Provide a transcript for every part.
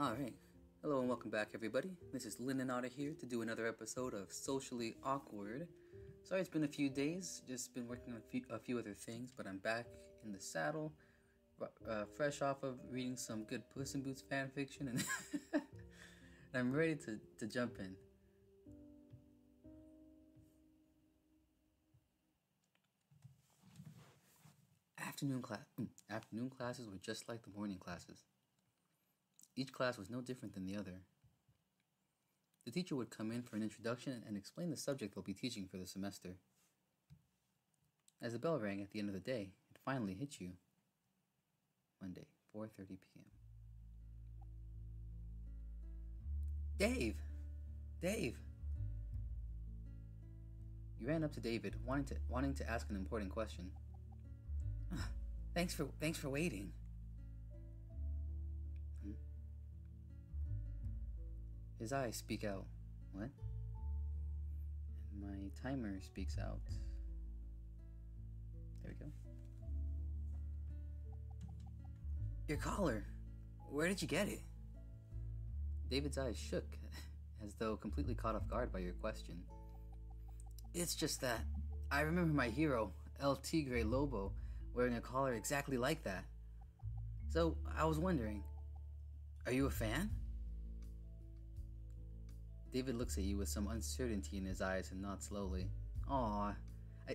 Alright, hello and welcome back everybody. This is Lindenauer here to do another episode of Socially Awkward. Sorry it's been a few days, just been working on a few other things, but I'm back in the saddle, fresh off of reading some good Puss in Boots fanfiction, and I'm ready to jump in. Afternoon classes were just like the morning classes. Each class was no different than the other. The teacher would come in for an introduction and explain the subject they'll be teaching for the semester. As the bell rang at the end of the day, it finally hit you. Monday, 4:30 p.m. Dave! You ran up to David, wanting to ask an important question. Thanks for waiting. His eyes speak out. What? And my timer speaks out. There we go. Your collar. Where did you get it? David's eyes shook, as though completely caught off guard by your question. It's just that I remember my hero, El Tigre Lobo, wearing a collar exactly like that. So I was wondering, are you a fan? David looks at you with some uncertainty in his eyes and nods slowly. Aww.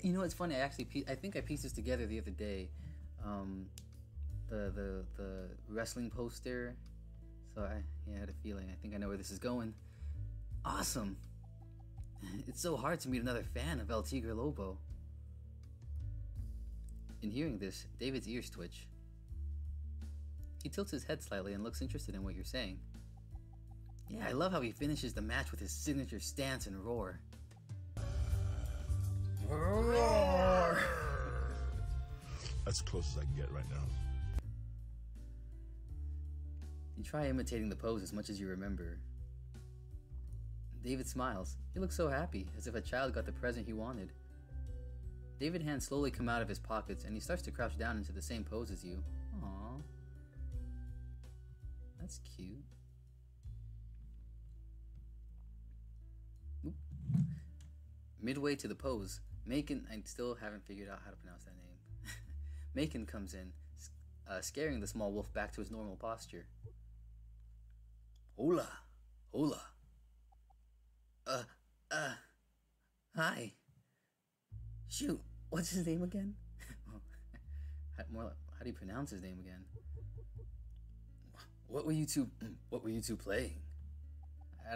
You know, it's funny, I think I pieced this together the other day. The wrestling poster. So I had a feeling. I think I know where this is going. Awesome. It's so hard to meet another fan of El Tigre Lobo. In hearing this, David's ears twitch. He tilts his head slightly and looks interested in what you're saying. Yeah, I love how he finishes the match with his signature stance and roar. Roar! That's as close as I can get right now. You try imitating the pose as much as you remember. David smiles. He looks so happy, as if a child got the present he wanted. David's hands slowly come out of his pockets, and he starts to crouch down into the same pose as you. Aww. That's cute. Oop. Midway to the pose, Macon, I still haven't figured out how to pronounce that name. Macon comes in, scaring the small wolf back to his normal posture. Hola. Hi. Shoot, what's his name again? How do you pronounce his name again? What were you two playing?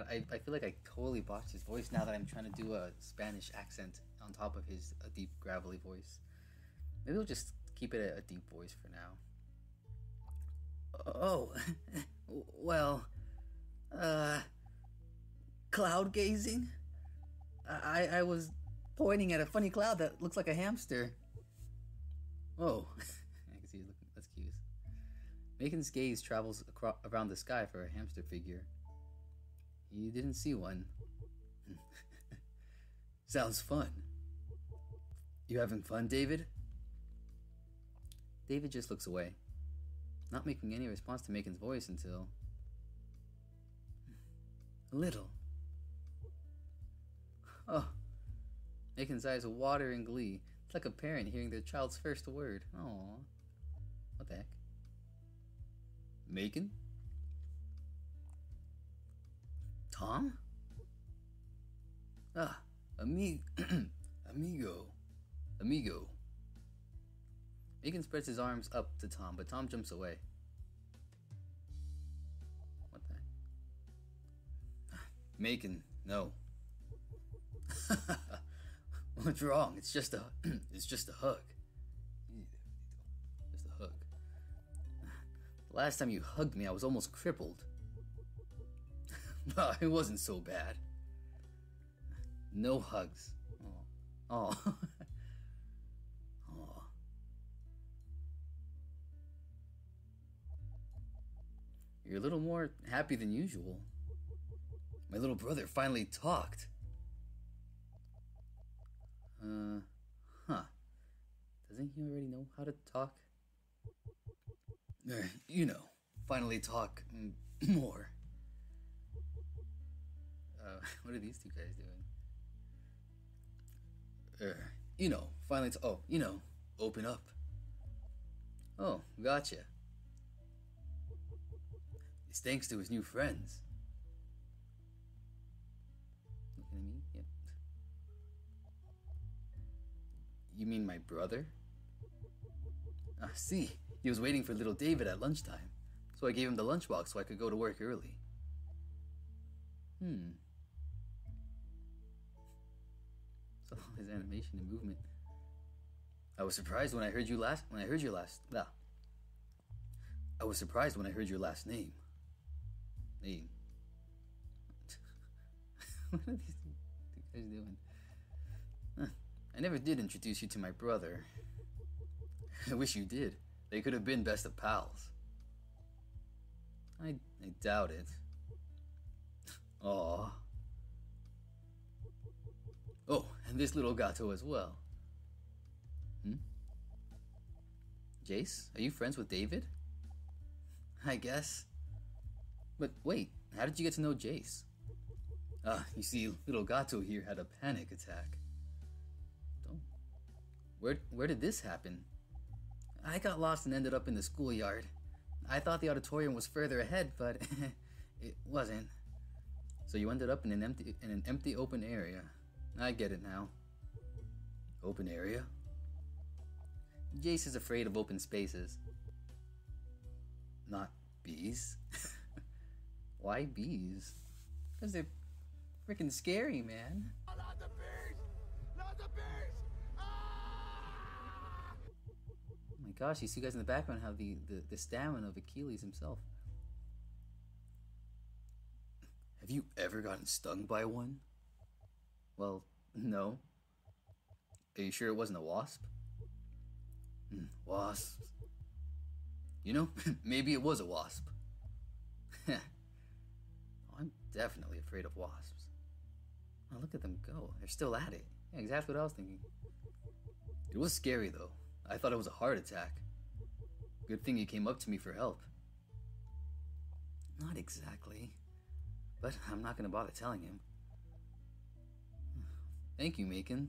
I feel like I totally botched his voice now that I'm trying to do a Spanish accent on top of his deep gravelly voice. Maybe we'll just keep it a deep voice for now. Oh, well, cloud gazing? I was pointing at a funny cloud that looks like a hamster. Oh, I can see he's looking, that's cute. Macon's gaze travels around the sky for a hamster figure. You didn't see one. Sounds fun. You having fun, David? David just looks away, not making any response to Macon's voice until... A little. Oh. Macon's eyes water in glee. It's like a parent hearing their child's first word. Aww. What the heck? Macon? Tom? Amigo. Macon spreads his arms up to Tom, but Tom jumps away. What the heck? Macon, no. What's wrong? It's just a hug. Just a hug. The last time you hugged me, I was almost crippled. It wasn't so bad. No hugs. Oh. Oh. You're a little more happy than usual. My little brother finally talked. Doesn't he already know how to talk? You know, finally talk more. What are these two guys doing? Finally, open up. Oh, gotcha. It's thanks to his new friends. Looking at me? Yep. You mean my brother? See, he was waiting for little David at lunchtime, so I gave him the lunchbox so I could go to work early. So his animation and movement. I was surprised when I heard your last name. Name. What are these two guys doing? I never did introduce you to my brother. I wish you did. They could have been best of pals. I doubt it. Aww. Oh, and this little gato as well. Jace, are you friends with David? I guess. But wait, how did you get to know Jace? You see, little gato here had a panic attack. Where did this happen? I got lost and ended up in the schoolyard. I thought the auditorium was further ahead, but it wasn't. So you ended up in an empty open area. I get it now. Open area? Jace is afraid of open spaces. Not bees. Why bees? Because they're freaking scary, man. Not the bees! Not the bees! Ah! Oh my gosh, you see guys in the background have the stamina of Achilles himself. Have you ever gotten stung by one? Well, no. Are you sure it wasn't a wasp? Wasps. You know, maybe it was a wasp. I'm definitely afraid of wasps. Oh, look at them go. They're still at it. Yeah, exactly what I was thinking. It was scary, though. I thought it was a heart attack. Good thing you came up to me for help. Not exactly. But I'm not going to bother telling him. Thank you, Macon.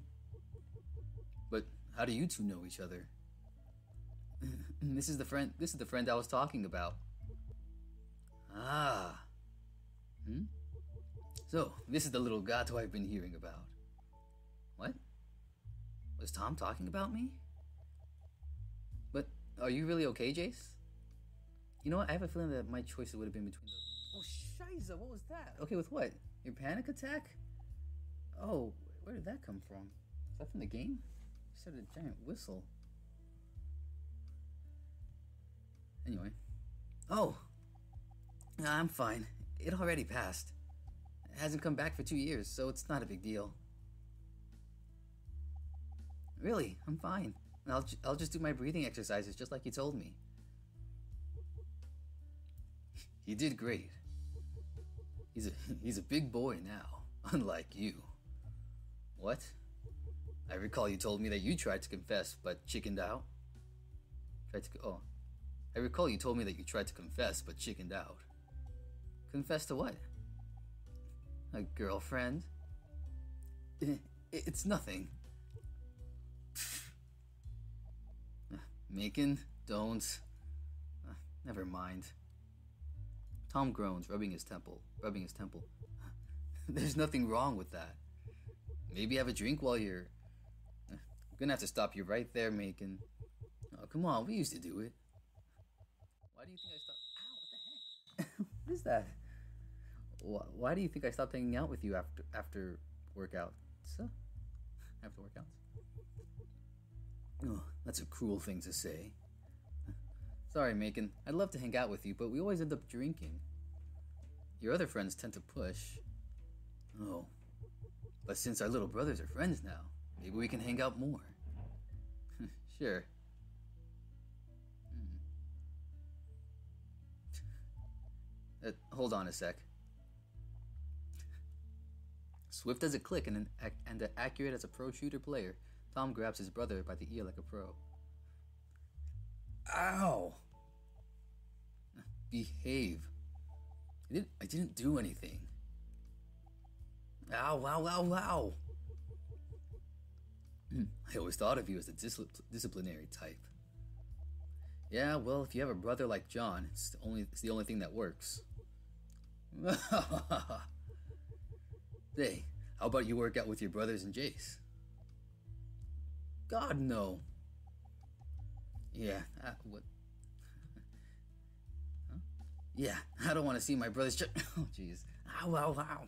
But how do you two know each other? This is the friend I was talking about. Ah. So, this is the little gato I've been hearing about. What? Was Tom talking about me? But are you really okay, Jace? You know what? I have a feeling that my choices would have been between those. Oh, shiza, what was that? Okay, with what? Your panic attack? Oh, where did that come from? Is that from the game? You said a giant whistle. Anyway. Oh! I'm fine. It already passed. It hasn't come back for 2 years, so it's not a big deal. Really, I'm fine. I'll just do my breathing exercises just like you told me. He did great. He's a big boy now, unlike you. What? I recall you told me that you tried to confess, but chickened out. I recall you told me that you tried to confess, but chickened out. Confess to what? A girlfriend? It's nothing. Macon, don't. Never mind. Tom groans, rubbing his temple. There's nothing wrong with that. Maybe have a drink while you're... I'm gonna have to stop you right there, Macon. Oh, come on, we used to do it. Why do you think I stopped... Ow, what the heck? What is that? Why do you think I stopped hanging out with you after workouts? After workouts? Oh, that's a cruel thing to say. Sorry, Macon. I'd love to hang out with you, but we always end up drinking. Your other friends tend to push. Oh. But since our little brothers are friends now, maybe we can hang out more. Sure. Hold on a sec. Swift as a click and accurate as a pro shooter player, Tom grabs his brother by the ear like a pro. Ow! behave. I didn't do anything. Ow, ow, ow, ow. I always thought of you as the disciplinary type. Yeah, well, if you have a brother like John, it's the only thing that works. Hey, how about you work out with your brothers and Jace? God, no. Yeah, what? Huh? Yeah, I don't want to see my brothers. Oh, jeez. Ow, ow, ow.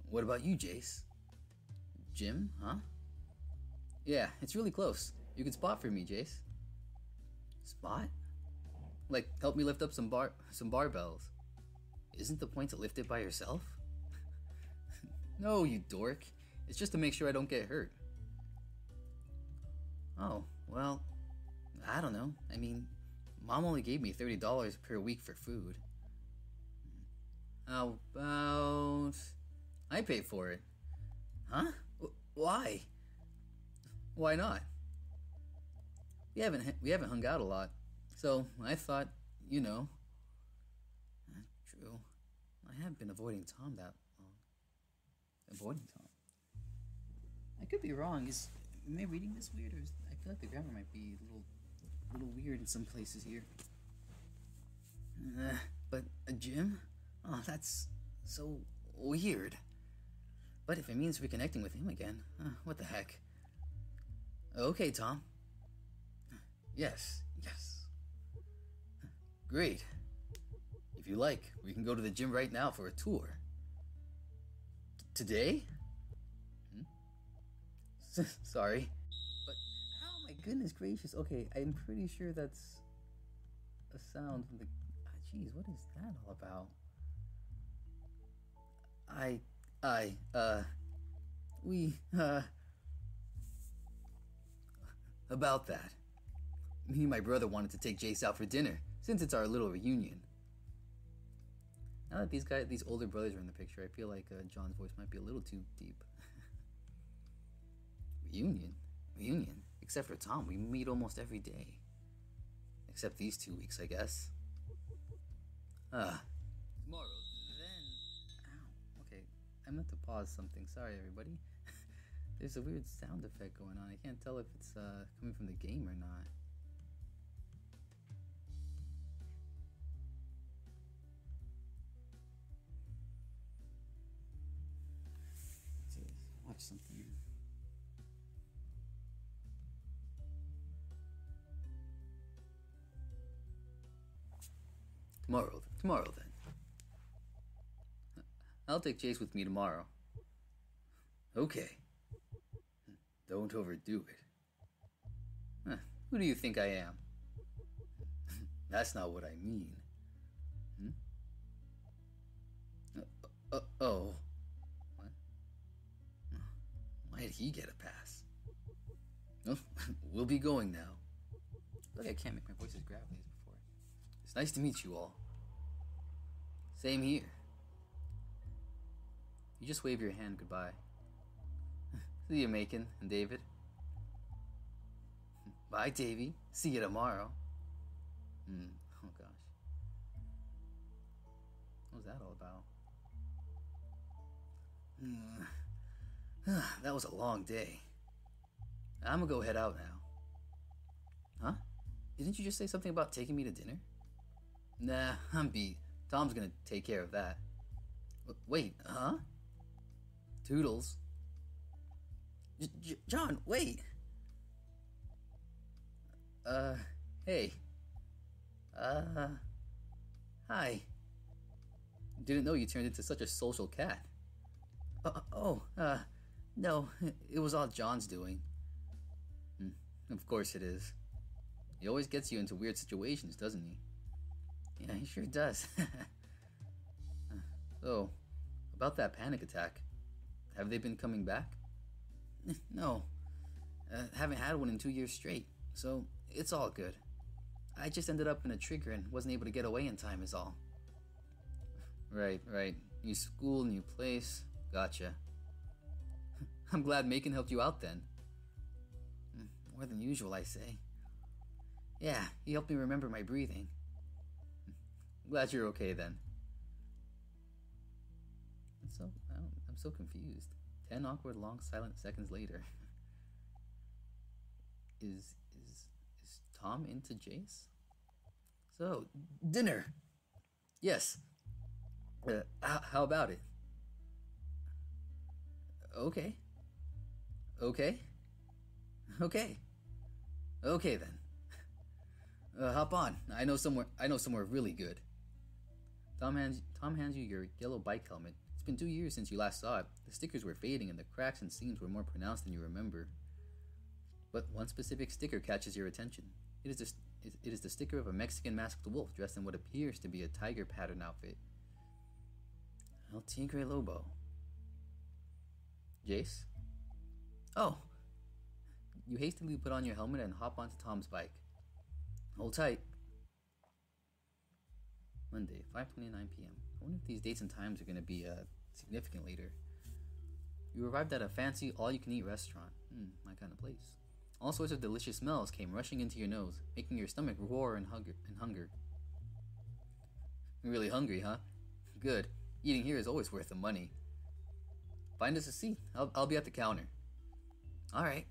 What about you, Jace? Gym, huh? Yeah, it's really close. You can spot for me, Jace. Spot? Like, help me lift up some barbells. Isn't the point to lift it by yourself? No, you dork. It's just to make sure I don't get hurt. Oh, well, I don't know. I mean, Mom only gave me $30 per week for food. How about I pay for it? Huh? Why? Why not? We haven't hung out a lot, so I thought, you know. True. I have been avoiding Tom that long. Avoiding Tom. I could be wrong. Am I reading this weird, or I feel like the grammar might be a little weird in some places here. But a gym? Oh, that's so weird. But if it means reconnecting with him again, what the heck? Okay, Tom. Yes. Great. If you like, we can go to the gym right now for a tour. Today? Sorry. But, oh my goodness gracious. Okay, I'm pretty sure that's a sound from the... Jeez, what is that all about? About that. Me and my brother wanted to take Jace out for dinner, since it's our little reunion. Now that these older brothers are in the picture, I feel like John's voice might be a little too deep. Reunion? Except for Tom, we meet almost every day. Except these 2 weeks, I guess. Tomorrow, then... Ow, okay. I meant to pause something. Sorry, everybody. There's a weird sound effect going on. I can't tell if it's coming from the game or not. Let's watch something. Tomorrow then. I'll take Jace with me tomorrow. Okay. Don't overdo it. Who do you think I am? That's not what I mean. Oh. What? Why did he get a pass? Oh, we'll be going now. Look, I can't make my voice as gravelly as before. It's nice to meet you all. Same here. You just wave your hand goodbye. See you, Macon and David. Bye, Davy. See you tomorrow. Oh, gosh. What was that all about? That was a long day. I'm gonna go head out now. Huh? Didn't you just say something about taking me to dinner? Nah, I'm beat. Tom's gonna take care of that. Wait, huh? Toodles. John, wait! Hey. Hi. Didn't know you turned into such a social cat. No, it was all John's doing. Of course it is. He always gets you into weird situations, doesn't he? Yeah, he sure does. So, about that panic attack, have they been coming back? No. Haven't had one in 2 years straight, so it's all good. I just ended up in a trigger and wasn't able to get away in time is all. Right. New school, new place. Gotcha. I'm glad Macon helped you out then. More than usual, I say. Yeah, he helped me remember my breathing. Glad you're okay then. I'm so confused. 10 awkward, long, silent seconds later. Is Tom into Jace? So, dinner. Yes. How about it? Okay. Okay. Okay. Okay then. Hop on. I know somewhere really good. Tom hands you your yellow bike helmet. It's been 2 years since you last saw it. The stickers were fading and the cracks and seams were more pronounced than you remember. But one specific sticker catches your attention. It is the sticker of a Mexican masked wolf dressed in what appears to be a tiger pattern outfit. El Tigre Lobo. Jace? Oh! You hastily put on your helmet and hop onto Tom's bike. Hold tight. Monday, 5:29 p.m. I wonder if these dates and times are going to be significant later. You arrived at a fancy all-you-can-eat restaurant. My kind of place. All sorts of delicious smells came rushing into your nose, making your stomach roar in hunger. Really hungry, huh? Good. Eating here is always worth the money. Find us a seat. I'll be at the counter. All right.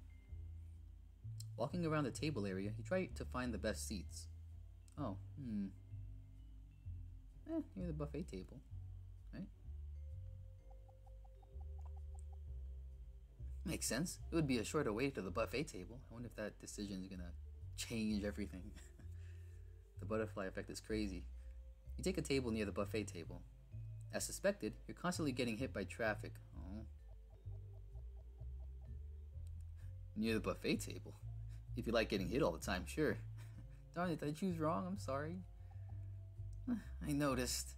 Walking around the table area, you try to find the best seats. Oh, near the buffet table, right? Makes sense. It would be a shorter wait to the buffet table. I wonder if that decision is gonna change everything. The butterfly effect is crazy. You take a table near the buffet table. As suspected, you're constantly getting hit by traffic. Oh. Near the buffet table? If you like getting hit all the time, sure. Darn it, did I choose wrong? I'm sorry. I noticed.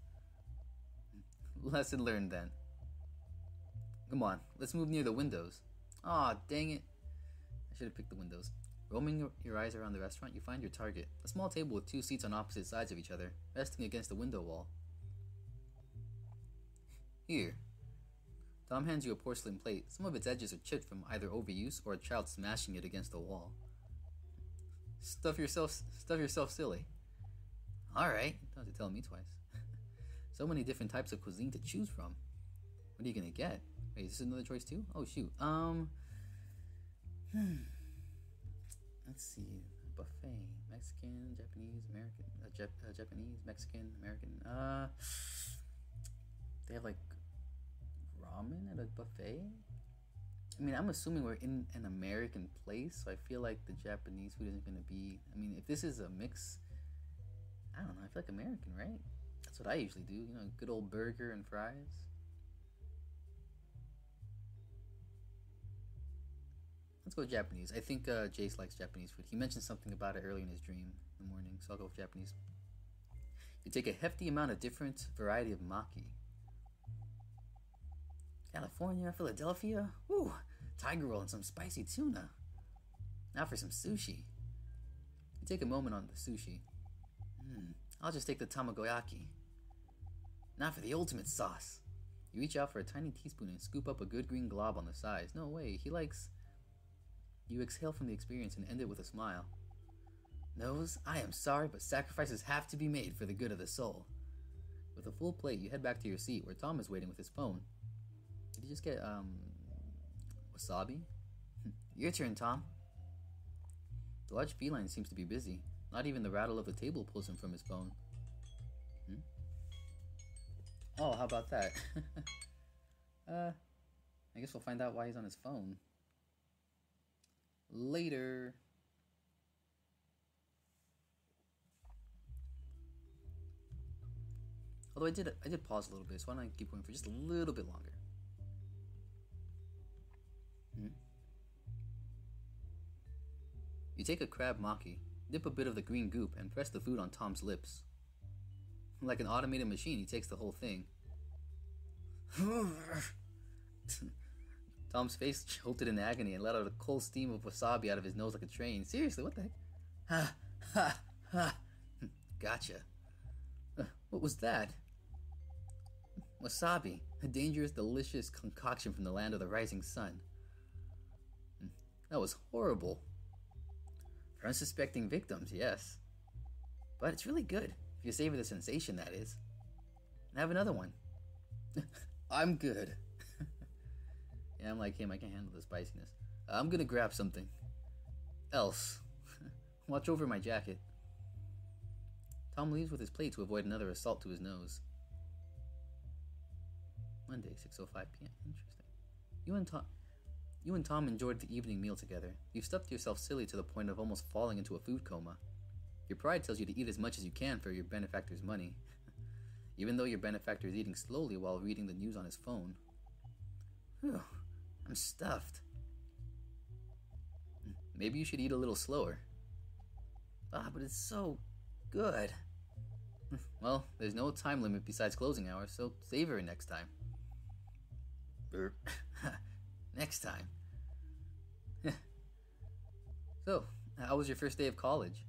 Lesson learned then. Come on, let's move near the windows. Aw, dang it. I should have picked the windows. Roaming your eyes around the restaurant, you find your target. A small table with 2 seats on opposite sides of each other, resting against the window wall. Here. Tom hands you a porcelain plate. Some of its edges are chipped from either overuse or a child smashing it against the wall. Stuff yourself silly. Alright, don't have to tell me twice. So many different types of cuisine to choose from. What are you gonna get? Wait, is this another choice too? Oh shoot. Let's see. Buffet. Mexican, Japanese, American. Japanese, Mexican, American. They have like ramen at a buffet? I mean, I'm assuming we're in an American place, so I feel like the Japanese food isn't gonna be... I mean, if this is a mix... I don't know, I feel like American, right? That's what I usually do, you know, good old burger and fries. Let's go Japanese. I think Jace likes Japanese food. He mentioned something about it earlier in his dream in the morning, so I'll go with Japanese. You take a hefty amount of different variety of maki. California, Philadelphia, woo, tiger roll and some spicy tuna. Now for some sushi. You take a moment on the sushi. I'll just take the tamagoyaki. Now for the ultimate sauce. You reach out for a tiny teaspoon and scoop up a good green glob on the sides. No way, he likes... You exhale from the experience and end it with a smile. Nose, I am sorry, but sacrifices have to be made for the good of the soul. With a full plate, you head back to your seat where Tom is waiting with his phone. Did you just get, wasabi? Your turn, Tom. The large feline seems to be busy. Not even the rattle of the table pulls him from his phone. Oh, how about that? I guess we'll find out why he's on his phone. Later. Although I did pause a little bit, so why don't I keep going for just a little bit longer? You take a crab maki, dip a bit of the green goop, and press the food on Tom's lips. Like an automated machine, he takes the whole thing. Tom's face jolted in agony and let out a cold steam of wasabi out of his nose like a train. Seriously, what the heck? Ha, ha, ha. Gotcha. What was that? Wasabi, a dangerous, delicious concoction from the land of the rising sun. That was horrible. For unsuspecting victims, yes. But it's really good. If you savor the sensation, that is. Have another one. I'm good. Yeah, I'm like him. I can't handle the spiciness. I'm gonna grab something else. Watch over my jacket. Tom leaves with his plate to avoid another assault to his nose. Monday, 6:05 p.m. Interesting. You and Tom enjoyed the evening meal together. You've stuffed yourself silly to the point of almost falling into a food coma. Your pride tells you to eat as much as you can for your benefactor's money, even though your benefactor is eating slowly while reading the news on his phone. Whew, I'm stuffed. Maybe you should eat a little slower. But it's so good. Well, there's no time limit besides closing hours, so savor it next time. Next time. So, how was your first day of college?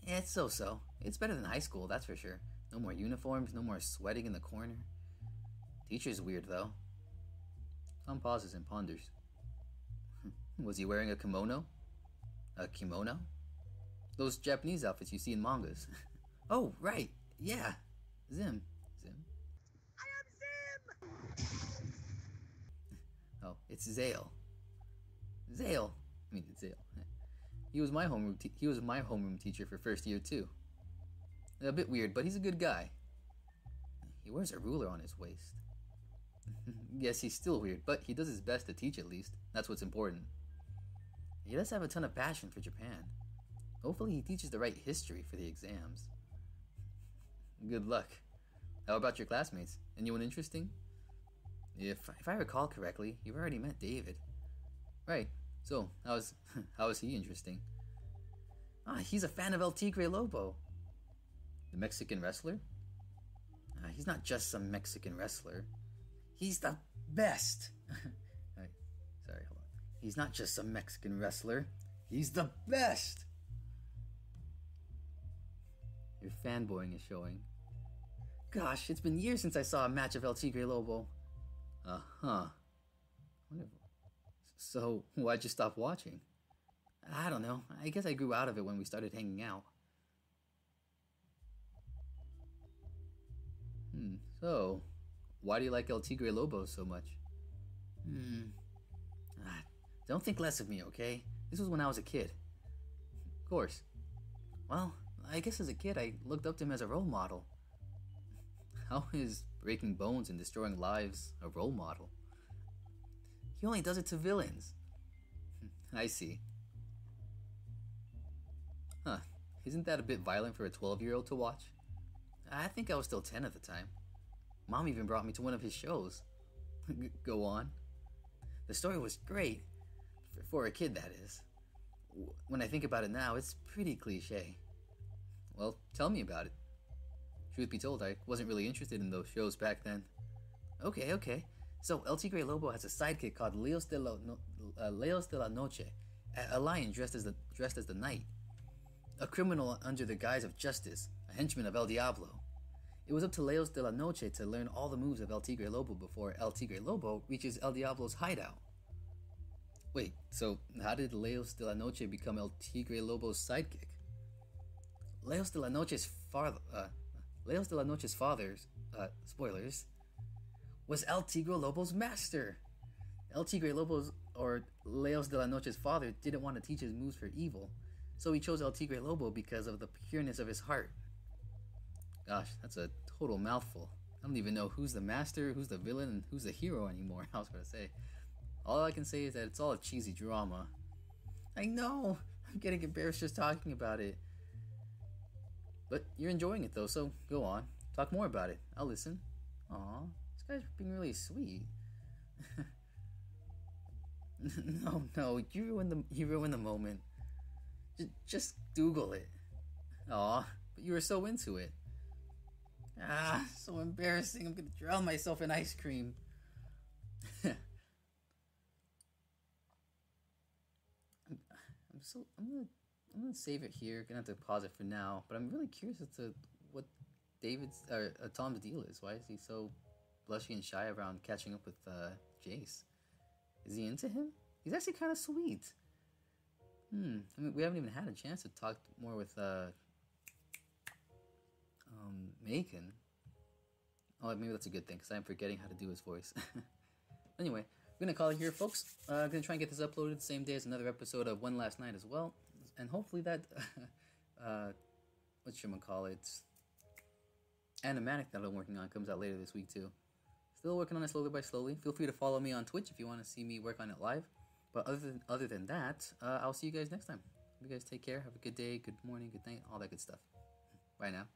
Yeah, it's so-so. It's better than high school, that's for sure. No more uniforms, no more sweating in the corner. Teacher's weird, though. Tom pauses and ponders. Was he wearing a kimono? A kimono? Those Japanese outfits you see in mangas. Oh, right. Yeah. Zim. I am Zim! Oh, it's Zale. It's Zale. He was my homeroom teacher for first year too. A bit weird, but he's a good guy. He wears a ruler on his waist. Yes, he's still weird, but he does his best to teach at least. That's what's important. He does have a ton of passion for Japan. Hopefully he teaches the right history for the exams. Good luck. How about your classmates? Anyone interesting? If I recall correctly, you've already met David. Right. So, how is he interesting? He's a fan of El Tigre Lobo. The Mexican wrestler? He's not just some Mexican wrestler. He's the best. Sorry, hold on. He's not just some Mexican wrestler. He's the best. Your fanboying is showing. Gosh, it's been years since I saw a match of El Tigre Lobo. Uh-huh. So, why'd you stop watching? I don't know. I guess I grew out of it when we started hanging out. So, why do you like El Tigre Lobo so much? Don't think less of me, okay? This was when I was a kid. Of course. Well, I guess as a kid I looked up to him as a role model. How is breaking bones and destroying lives a role model? He only does it to villains. I see. Isn't that a bit violent for a 12-year-old to watch? I think I was still 10 at the time. Mom even brought me to one of his shows. Go on. The story was great. For a kid, that is. When I think about it now, it's pretty cliche. Well, tell me about it. Truth be told, I wasn't really interested in those shows back then. Okay. So, El Tigre Lobo has a sidekick called Leos de la Noche, a lion dressed as the night. A criminal under the guise of justice, a henchman of El Diablo. It was up to Leos de la Noche to learn all the moves of El Tigre Lobo before El Tigre Lobo reaches El Diablo's hideout. Wait, so how did Leos de la Noche become El Tigre Lobo's sidekick? Leos de la Noche's father, spoilers, was El Tigre Lobo's master. El Tigre Lobo's, or Leos de la Noche's father, didn't want to teach his moves for evil, so he chose El Tigre Lobo because of the pureness of his heart. Gosh, that's a total mouthful. I don't even know who's the master, who's the villain, and who's the hero anymore. I was going to say. All I can say is that it's all a cheesy drama. I know! I'm getting embarrassed just talking about it. But you're enjoying it though, so go on. Talk more about it. I'll listen. Aw, this guy's being really sweet. No, you ruined the moment. Just Google it. Aw, but you were so into it. So embarrassing. I'm gonna drown myself in ice cream. I'm gonna save it here. Gonna have to pause it for now. But I'm really curious as to what Tom's deal is. Why is he so blushy and shy around catching up with Jace? Is he into him? He's actually kind of sweet. I mean, we haven't even had a chance to talk more with Jamaican? Oh, maybe that's a good thing, because I'm forgetting how to do his voice. Anyway, we're gonna call it here, folks. Gonna try and get this uploaded the same day as another episode of One Last Night as well. And hopefully that, whatchamacallit, animatic that I'm working on comes out later this week too. Still working on it slowly by slowly. Feel free to follow me on Twitch if you want to see me work on it live. But other than that, I'll see you guys next time. You guys take care. Have a good day, good morning, good night, all that good stuff. Bye now.